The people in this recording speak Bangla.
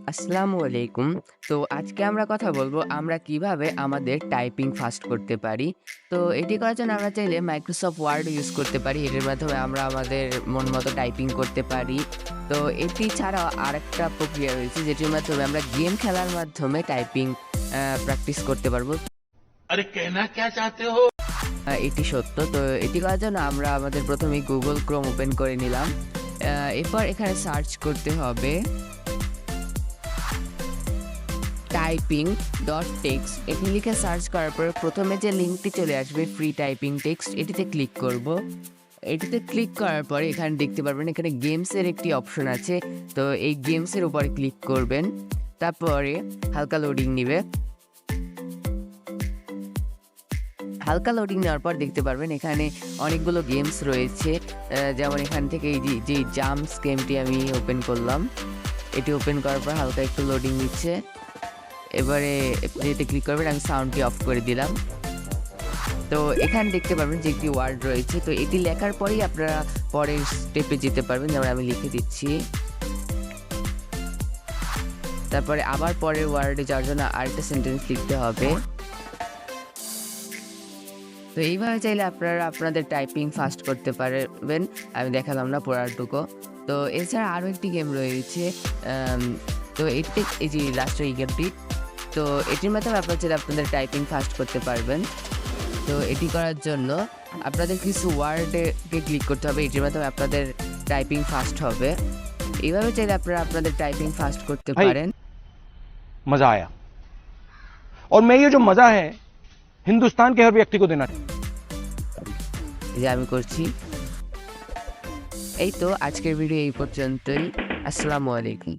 আসসালামু আলাইকুম। তো আজকে আমরা কথা বলবো আমরা কিভাবে আমাদের টাইপিং ফাস্ট করতে পারি। তো এটি করার জন্য আমরা চাইলে Microsoft Word ইউজ করতে পারি। এটির মাধ্যমে আমরা আমাদের মন মতো টাইপিং করতে পারি। তো এটি ছাড়াও আরেকটা প্রক্রিয়া রয়েছে যেটির মাধ্যমে আমরা গেম খেলার মাধ্যমে টাইপিং প্র্যাকটিস করতে পারবো। अरे कहना क्या चाहते हो। এটি সত্য। তো এটি করার জন্য আমরা আমাদের প্রথমেই Google Chrome ওপেন করে নিলাম। এরপর এখানে সার্চ করতে হবে typing.text এটি লিখে সার্চ করার পর প্রথমে যে লিঙ্কটি চলে আসবে ফ্রি টাইপিং টেক্সট এটিতে ক্লিক করব। এটিতে ক্লিক করার পরে এখানে দেখতে পারবেন এখানে গেমসের একটি অপশন আছে। তো এই গেমসের উপরে ক্লিক করবেন, তারপরে হালকা লোডিং নেবে। হালকা লোডিং নেওয়ার পর দেখতে পারবেন এখানে অনেকগুলো গেমস রয়েছে। যেমন এখান থেকে এই যে জাম্পস গেমটি আমি ওপেন করলাম। এটি ওপেন করার পর হালকা একটু লোডিং নিচ্ছে। এবারে এতে ক্লিক করবেন, আমি সাউন্ডটি অফ করে দিলাম। তো এখানে দেখতে পারবেন যে একটি ওয়ার্ড রয়েছে। তো এটি লেখার পরেই আপনারা পরের স্টেপে যেতে পারবেন। যেমন আমি লিখে দিচ্ছি, তারপরে আবার পরের ওয়ার্ডে যাওয়ার জন্য আরেকটা সেন্টেন্স লিখতে হবে। তো এইভাবে চাইলে আপনারা আপনাদের টাইপিং ফাস্ট করতে পারবেন। আমি দেখালাম না পড়ারটুকু। তো এছাড়া আরও একটি গেম রয়েছে। তো এটি এই যে লাস্টের এই গেমটি, তো এটির মাধ্যমে আপনারা চাইলে আপনাদের টাইপিং ফাস্ট করতে পারবেন। তো এটি করার জন্য আপনাদের কিছু ওয়ার্ডকে ক্লিক করতে হবে, এটির মাধ্যমে আপনাদের টাইপিং ফাস্ট হবে। এইভাবে চাইলে আপনারা আপনাদের টাইপিং ফাস্ট করতে পারেন। मजा आया और मैं ये जो मजा है हिंदुस्तान के हर व्यक्ति को देना এই যে আমি করছি। এই তো আজকের ভিডিও এই পর্যন্তই। আসসালামু আলাইকুম।